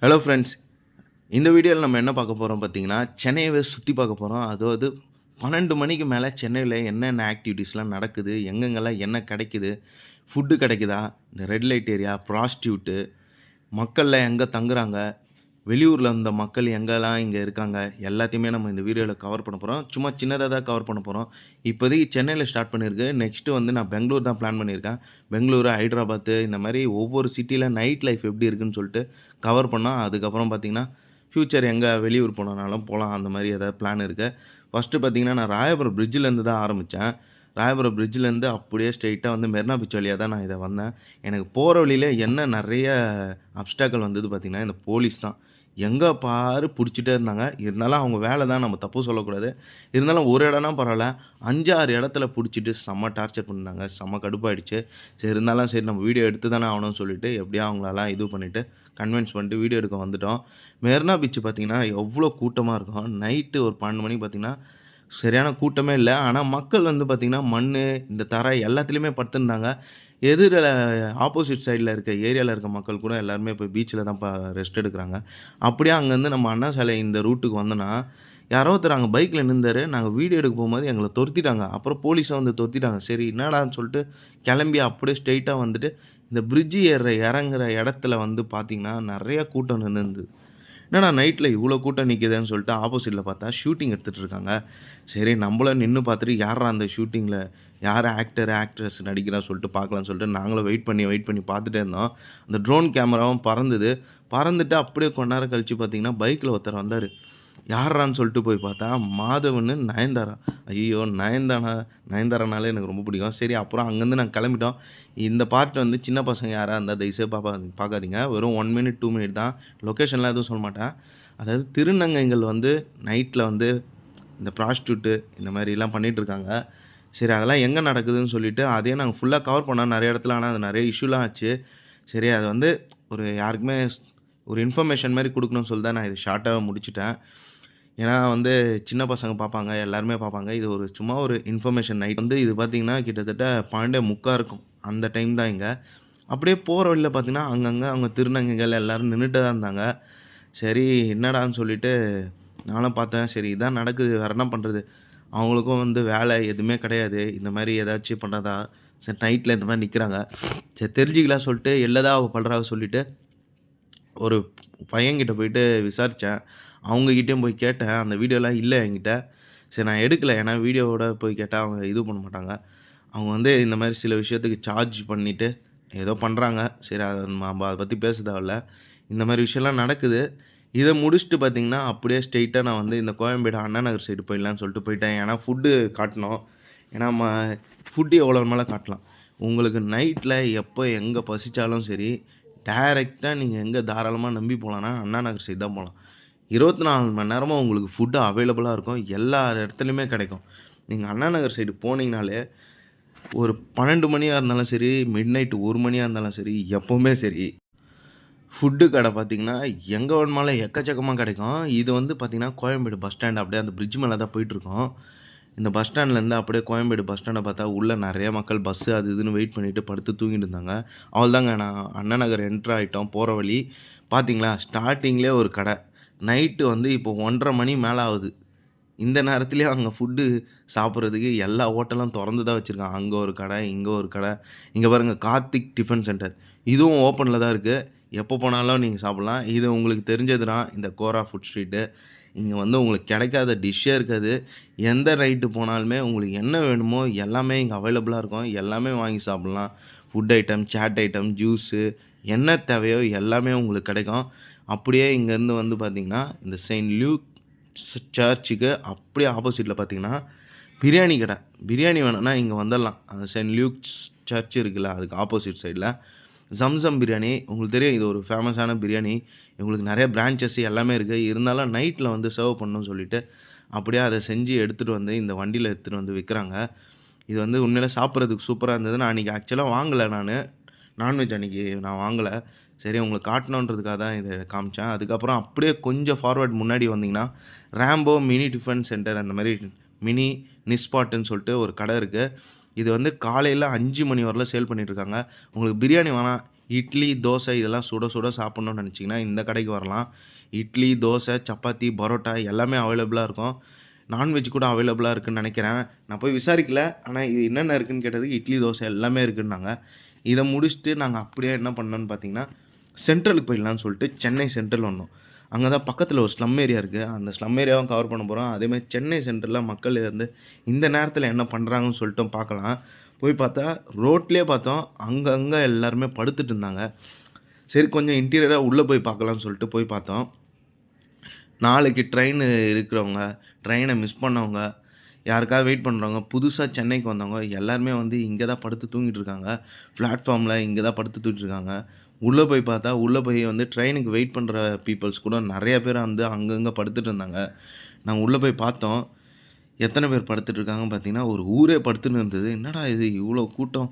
Hello friends. இந்த வீடியோவில் நம்ம என்ன பார்க்க போகிறோம் பார்த்தீங்கன்னா, சென்னையவே சுற்றி பார்க்க போகிறோம். அதாவது 12 மணிக்கு மேலே சென்னையில என்னென்ன ஆக்டிவிட்டீஸ்லாம் நடக்குது, எங்கெங்கெல்லாம் என்ன கிடைக்குது, ஃபுட்டு கிடைக்குதா, இந்த ரெட் லைட் ஏரியா, ப்ராஸ்டியூட்டு, மக்கள்லாம் எங்கே தங்குறாங்க, வெளியூரில் இருந்த மக்கள் எங்கெல்லாம் இங்கே இருக்காங்க, எல்லாத்தையுமே நம்ம இந்த வீடியோவில் கவர் பண்ண போகிறோம். சும்மா சின்னதா தான் கவர் பண்ண போகிறோம். இப்போதைக்கு சென்னையில ஸ்டார்ட் பண்ணியிருக்கு. நெக்ஸ்ட்டு வந்து நான் பெங்களூர் தான் பிளான் பண்ணியிருக்கேன். பெங்களூரு, ஹைதராபாத்து இந்த மாரி ஒவ்வொரு சிட்டியில நைட் லைஃப் எப்படி இருக்குன்னு சொல்லிட்டு கவர் பண்ணோம். அதுக்கப்புறம் பார்த்தீங்கன்னா, ஃப்யூச்சர் எங்கே வெளியூர் போனனாலும் போலாம். அந்த மாரி ஏதாவது பிளான் இருக்கு. ஃபர்ஸ்ட்டு பார்த்தீங்கன்னா, நான் ராயபுரம் பிரிட்ஜிலேருந்து தான் ஆரம்பிச்சேன். ராயபுரம் பிரிட்ஜிலேருந்து அப்படியே ஸ்ட்ரெயிட்டா வந்து மெரினா பீச் வழியா தான் நான் இத வந்தேன். எனக்கு போற வழியில என்ன நெறைய அப்ஸ்டாக்கிள் வந்தது பார்த்தீங்கன்னா, இந்த போலீஸ் தான். எங்க பாரு புடிச்சுட்டே இருந்தாங்க. இருந்தாலும் அவங்க வேல தான், நம்ம தப்பு சொல்லக்கூடாது. இருந்தாலும் ஒரு இடம்னா பரவால்ல. 5, 6 இடத்துல புடிச்சுட்டு செம்ம டார்ச்சர் பண்ணியிருந்தாங்க. செம்ம கடுப்பாயிடுச்சு. சரி இருந்தாலும் சரி நம்ம வீடியோ எடுத்து தானே ஆகணும்னு சொல்லிட்டு, எப்படியோ அவங்களலாம் இது பண்ணிட்டு, கன்வின்ஸ் பண்ணிட்டு வீடியோ எடுக்க வந்துட்டோம். மெரினா பீச் பார்த்தீங்கன்னா, எவ்ளோ கூட்டமா இருக்கும். நைட்டு ஒரு 12 மணிக்கு பார்த்தீங்கன்னா, சரியான கூட்டமே இல்ல. ஆனா மக்கள் வந்து பார்த்தீங்கன்னா, மண்ணு, இந்த தரை எல்லாத்துலயுமே படுத்திருந்தாங்க. எதிர்ல ஆப்போசிட் சைட்ல இருக்க ஏரியால இருக்க மக்கள் கூட எல்லாருமே போய் பீச்ல தான்ப்பா ரெஸ்ட் எடுக்குறாங்க. அப்படியே அங்கருந்து நம்ம அண்ணா சாலை இந்த ரூட்டுக்கு வந்தோன்னா, யாரோ ஒருத்தர் அங்க பைக்ல நிந்தாரு. நாங்க வீடியோ எடுக்க போம்போது எங்கள தொரத்திட்டாங்க. அப்புறம் போலீஸும் வந்து தொரத்திட்டாங்க. சரி என்னடான்னு சொல்லிட்டு கெளம்பி அப்படியே ஸ்ட்ரெயிட்டா வந்துட்டு, இந்த பிரிட்ஜ் இறங்குற இடத்துல வந்து பார்த்தீங்கன்னா, நெறைய கூட்டம் நின்னுருந்தது. என்னடா நைட்ல இவ்ளோ கூட்டம் நிக்குதேன்னு சொல்லிட்டு ஆப்போசிட்ல பார்த்தா ஷூட்டிங் எடுத்துட்டு இருக்காங்க. சரி நம்மளும் நின்னு பார்த்துட்டு யார்ரா அந்த ஷூட்டிங்ல யார் ஆக்டர், ஆக்ட்ரஸ் நடிக்கிறா சொல்லிட்டு பார்க்கலான்னு சொல்லிட்டு நாங்களும் வெயிட் பண்ணி பார்த்துட்டே இருந்தோம். அந்த ட்ரோன் கேமராவும் பறந்தது. பறந்துட்டு அப்படியே கொஞ்ச நேரம் கழிச்சு பார்த்தீங்கன்னா, பைக்ல ஒருத்தர் வந்தாரு. யார்றான்னு சொல்லிட்டு போய் பார்த்தா, மாதவன்னு நயன்தாரா. ஐய்யயோ! நயன்தாரானாலே எனக்கு ரொம்ப பிடிக்கும். சரி அப்புறம் அங்கேருந்து நாங்க கிளம்பிட்டோம். இந்த பார்ட் வந்து சின்ன பசங்க யாரா இருந்தா தயவுசெய்து பார்க்காதீங்க. வெறும் 1 மினிட், 2 மினிட் தான். லொகேஷன்லாம் எதுவும் சொல்ல மாட்டேன். அதாவது திருநங்கைகள் வந்து நைட்ல வந்து இந்த ப்ராஸ்டியூட் இந்த மாரிலாம் பண்ணிட்டு இருக்காங்க. சரி அதெல்லாம் எங்க நடக்குதுன்னு சொல்லிட்டு, அதையும் நாங்க ஃபுல்லா கவர் பண்ணோம் நெறைய இடத்துல. ஆனா அது நெறைய இஷ்யூலாம் ஆச்சு. சரி அத வந்து ஒரு யாருக்குமே ஒரு இன்ஃபர்மேஷன் மாரி குடுக்கணும்னு சொல்லி தான் நான் இத ஷார்ட்டா முடிச்சுட்டேன். ஏன்னா வந்து சின்ன பசங்க பார்ப்பாங்க, எல்லாருமே பார்ப்பாங்க. இது ஒரு சும்மா ஒரு இன்ஃபர்மேஷன் நைட் வந்து இது பார்த்தீங்கன்னா, கிட்டத்தட்ட 12:45 இருக்கும். அந்த டைம் தான் இங்க. அப்படியே போற வழியில பார்த்தீங்கன்னா, அங்கங்க அவங்க திருநங்கைகள் எல்லாரும் நின்னுட்டு தான் இருந்தாங்க. சரி என்னடான்னு சொல்லிட்டு நானும் பார்த்தேன். சரி இதான் நடக்குது. வேற என்ன பண்றது? அவங்களுக்கும் வந்து வேலை எதுவுமே கிடையாது. இந்த மாரி ஏதாச்சும் பண்ணா தான் சரி நைட்ல இந்த மாரி நிக்கிறாங்க. சரி தெரிஞ்சுக்கலாம் சொல்லிட்டு எள்ளதா அவ பல்றா சொல்லிட்டு ஒரு பையன்கிட்ட போயிட்டு விசாரிச்சேன். அவங்க கிட்டயும் போய் கேட்டேன். அந்த வீடியோலாம் இல்ல என்கிட்ட. சரி நான் எடுக்கல. ஏன்னா வீடியோவோட போய் கேட்டா அவங்க இது பண்ண மாட்டாங்க. அவங்க வந்து இந்த மாரி சில விஷயத்துக்கு சார்ஜ் பண்ணிட்டு ஏதோ பண்றாங்க. சரி அத நம்ம அத பத்தி பேச தேவையில்ல. இந்த மாரி விஷயம்லாம் நடக்குது. இத முடிச்சுட்டு பார்த்தீங்கன்னா, அப்படியே ஸ்ட்ரெயிட்டா நான் வந்து இந்த கோயம்பேடு அண்ணா நகர் சைடு போயிடலான்னு சொல்லிட்டு போயிட்டேன். ஏன்னா ஃபுட்டு காட்டணும். ஏன்னா ஃபுட் எவ்வளோ வேணுமாலும் காட்டலாம். உங்களுக்கு நைட்ல எப்போ எங்க பசிச்சாலும் சரி, டைரக்ட்டா நீங்க எங்க தாராளமா நம்பி போலான்னா, அண்ணா நகர் சைடு தான் போலாம். 24 மணி நேரமும் உங்களுக்கு ஃபுட் அவைலபிளா இருக்கும். எல்லா இடத்துலயுமே கிடைக்கும். நீங்க அண்ணா நகர் சைடு போனீங்கனாலே, ஒரு 12 மணியா இருந்தாலும் சரி, மிட் நைட் 1 மணியா இருந்தாலும் சரி, எப்பவுமே சரி, ஃபுட்டு கடை பார்த்தீங்கன்னா, எங்க வேணுமானாலும் எக்கச்சக்கமா கிடைக்கும். இது வந்து பார்த்தீங்கன்னா, கோயம்பேடு பஸ் ஸ்டாண்ட் அப்படியே அந்த பிரிட்ஜ் மேல தான் போயிட்டுருக்கோம். இந்த பஸ் ஸ்டாண்ட்லேருந்து அப்படியே கோயம்பேடு பஸ் ஸ்டாண்ட பார்த்தா, உள்ள நெறைய மக்கள் பஸ்ஸு அது இதுன்னு வெயிட் பண்ணிட்டு படுத்து தூங்கிட்டு இருந்தாங்க. அவ்வளதாங்க நான் அண்ணா நகர் என்டர் ஆயிட்டோம். போற வழி. பார்த்தீங்களா, ஸ்டார்ட்டிங்லயே ஒரு கடை. நைட்டு வந்து இப்போ 1:30 மணி மேல ஆவுது. இந்த நேரத்திலயும் அங்க ஃபுட்டு சாப்பிடுறதுக்கு எல்லா ஹோட்டலும் தொறந்து தான் வச்சிருக்காங்க. அங்க ஒரு கடை, இங்க ஒரு கடை. இங்க பாருங்க கார்த்திக் டிஃபன் சென்டர். இதுவும் ஓப்பன்ல தான் இருக்கு. எப்போ போனாலும் நீங்க சாப்பிடலாம். இது உங்களுக்கு தெரிஞ்சது தான் இந்த கோரா ஃபுட் ஸ்ட்ரீட்டு. இங்க வந்து உங்களுக்கு கிடைக்காத டிஷ்ஷே இருக்காது. எந்த நைட்டு போனாலுமே உங்களுக்கு என்ன வேணுமோ எல்லாமே இங்க அவைலபிளா இருக்கும். எல்லாமே வாங்கி சாப்பிடலாம். Food item, chaat item, juice என்ன தேவையோ எல்லாமே உங்களுக்கு கிடைக்கும். அப்படியே இங்கேருந்து வந்து பார்த்தீங்கன்னா, இந்த செயின்ட் லியூக் சர்ச்சுக்கு அப்படியே ஆப்போசிட்ல பார்த்தீங்கன்னா, பிரியாணி கடை. பிரியாணி வேணும்னா இங்க வந்துரலாம். அந்த செயின்ட் லியூக்ஸ் சர்ச் இருக்குல்ல, அதுக்கு ஆப்போசிட் சைட்ல. ஜம்சம் பிரியாணி உங்களுக்கு தெரியும் இது ஒரு ஃபேமஸான பிரியாணி. இவங்களுக்கு நெறைய பிரான்ச்சஸ் எல்லாமே இருக்கு. இருந்தாலும் நைட்ல வந்து சர்வ் பண்ணணும்னு சொல்லிட்டு, அப்படியே அத செஞ்சு எடுத்துட்டு வந்து இந்த வண்டியில எடுத்துட்டு வந்து விக்கிறாங்க. இது வந்து உண்மையிலே சாப்பிடுறதுக்கு சூப்பரா இருந்தது. நான் அன்னைக்கு ஆக்சுவலா வாங்கல நானு. நான்வெஜ் அன்னைக்கு நான் வாங்கல. சரி உங்களுக்கு காட்டணுன்றதுக்காக தான் இத காமிச்சேன். அதுக்கப்புறம் அப்படியே கொஞ்சம் ஃபார்வர்ட் முன்னாடி வந்தீங்கன்னா, ராம்போ மினி டிஃபன் சென்டர் அந்த மாரி மினி நிஸ்பாட்டுன்னு சொல்லிட்டு ஒரு கடை இருக்கு. இது வந்து காலையில 5 மணி வரல சேல் பண்ணிட்டுருக்காங்க. உங்களுக்கு பிரியாணி வேணாம், இட்லி, தோசை இதெல்லாம் சுட சுட சாப்பிட்ணும்னு நெனச்சீங்கன்னா, இந்த கடைக்கு வரலாம். இட்லி, தோசை, சப்பாத்தி, பரோட்டா எல்லாமே அவைலபிளா இருக்கும். நான்வெஜ் கூட அவைலபிளா இருக்குன்னு நெனைக்கிறேன். நான் போய் விசாரிக்கல. ஆனா இது என்னென்ன இருக்குன்னு கேட்டதுக்கு, இட்லி, தோசை எல்லாமே இருக்குன்னாங்க. இத முடிச்சுட்டு நாங்க அப்படியே என்ன பண்ணோம்னு பார்த்தீங்கன்னா, சென்ட்ரலுக்கு போயிடலான்னு சொல்லிட்டு சென்னை சென்ட்ரல் வந்தோம். அங்க தான் பக்கத்தில ஒரு ஸ்லம் ஏரியா இருக்கு. அந்த ஸ்லம் ஏரியாவும் கவர் பண்ண போறோம். அதேமாரி சென்னை சென்ட்ரல்ல மக்கள் வந்து இந்த நேரத்தில என்ன பண்றாங்கன்னு சொல்லிட்டும் பார்க்கலாம். போய் பார்த்தா ரோட்லயே பார்த்தோம். அங்கங்க எல்லாருமே படுத்துட்டு இருந்தாங்க. சரி கொஞ்சம் இன்டீரியரா உள்ள போய் பார்க்கலான்னு சொல்லிட்டு போய் பார்த்தோம். நாளைக்கு ட்ரெயின் இருக்கிறவங்க, ட்ரெயின மிஸ் பண்ணவங்க, யாருக்காவது வெயிட் பண்றவங்க, புதுசா சென்னைக்கு வந்தவங்க எல்லாருமே வந்து இங்க தான் படுத்து தூங்கிட்டு இருக்காங்க. பிளாட்ஃபார்ம்ல இங்க தான் படுத்து தூங்கிட்டு இருக்காங்க. உள்ள போய் பார்த்தா, உள்ள போய் வந்து ட்ரெயினுக்கு வெயிட் பண்ற பீப்பிள்ஸ் கூட நெறைய பேர் வந்து அங்கங்க படுத்துட்டு இருந்தாங்க. நாங்க உள்ள போய் பார்த்தோம். எத்தன பேர் படுத்துட்டு இருக்காங்கன்னு பார்த்தீங்கன்னா, ஒரு ஊரே படுத்துன்னு இருந்தது. என்னடா இது இவ்ளோ கூட்டம்!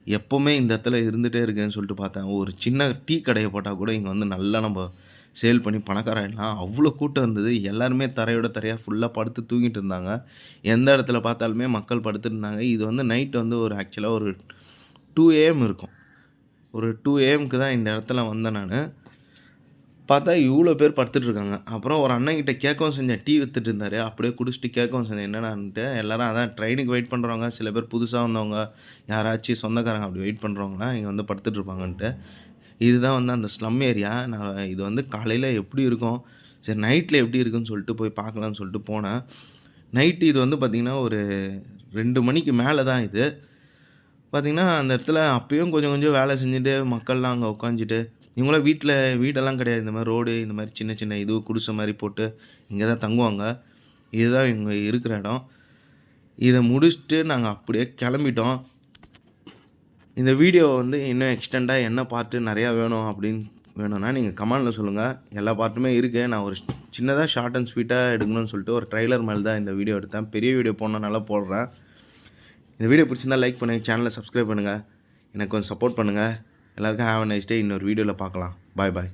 எப்பவுமே இந்த இடத்துல இருந்துட்டே இருக்கேன்னு சொல்லிட்டு பார்த்தேன். ஒரு சின்ன டீ கடைய போட்டா கூட இங்க வந்து நல்லா நம்ப சேல் பண்ணி பணக்காரன் ஆயிடலாம். அவ்ளோ கூட்டம் இருந்தது. எல்லாருமே தரையோட தரையா ஃபுல்லா படுத்து தூங்கிட்டு இருந்தாங்க. எந்த இடத்துல பார்த்தாலுமே மக்கள் படுத்துட்டு இருந்தாங்க. இது வந்து நைட் வந்து ஒரு ஆக்சுவலா ஒரு 2 ஏஎம் இருக்கும். ஒரு 2 ஏஎம்க்கு தான் இந்த இடத்துல வந்தேன் நானு. பார்த்தா இவ்ளோ பேர் படுத்துட்டு இருக்காங்க. அப்புறம் ஒரு அண்ணன்கிட்ட கேட்கவும் செஞ்சேன். டீ வித்துட்டு இருந்தாரு. அப்படியே குடிச்சிட்டு கேட்கவும் செஞ்சேன். என்னடான்ட்டு. எல்லாரும் அதான் ட்ரெயினுக்கு வெயிட் பண்றவங்க, சில பேர் புதுசா வந்தவங்க, யாராச்சும் சொந்தக்காரங்க அப்படி வெயிட் பண்றவங்கலாம் இங்க வந்து படுத்துட்டு இருப்பாங்கன்ட்டு. இதுதான் வந்து அந்த ஸ்லம் ஏரியா. நான் இது வந்து காலையில எப்படி இருக்கும்? சரி நைட்ல எப்படி இருக்குன்னு சொல்லிட்டு போய் பார்க்கலான்னு சொல்லிட்டு போனேன். நைட்டு இது வந்து பார்த்தீங்கன்னா, ஒரு 2 மணிக்கு மேல தான் இது. பார்த்தீங்கன்னா, அந்த இடத்துல அப்பயும் கொஞ்சம் கொஞ்சம் வேலை செஞ்சுட்டு, மக்கள்லாம் அங்க உட்காந்துட்டு, இவங்கலாம் வீடெல்லாம் கிடையாது. இந்த மாரி ரோடு, இந்த மாரி சின்ன சின்ன இது குடிசை மாரி போட்டு, இங்க தான் தங்குவாங்க. இதுதான் இவங்க இருக்கிற இடம். இத முடிச்சுட்டு நாங்க அப்படியே கெளம்பிட்டோம். இந்த வீடியோ வந்து இன்னும் எக்ஸ்டெண்டா என்ன பார்ட் நெறையா வேணும் அப்படின்னு வேணும்னா, நீங்க கமெண்ட்ல சொல்லுங்க. எல்லா பார்ட்டுமே இருக்கு. நான் ஒரு சின்னதா ஷார்ட் அண்ட் ஸ்வீட்டா எடுக்கணும்னு சொல்லிட்டு ஒரு ட்ரெய்லர் மாரி தான் இந்த வீடியோ எடுத்தேன். பெரிய வீடியோ போடணும்னால போடுறேன். இந்த வீடியோ பிடிச்சிருந்தா லைக் பண்ணுங்க, சேனலை சப்ஸ்கிரைப் பண்ணுங்க. எனக்கு கொஞ்சம் சப்போர்ட் பண்ணுங்க. எல்லாருக்கும் ஹேவ் அ நைஸ் டே. இன்னொரு வீடியோல பார்க்கலாம். பாய் பாய்.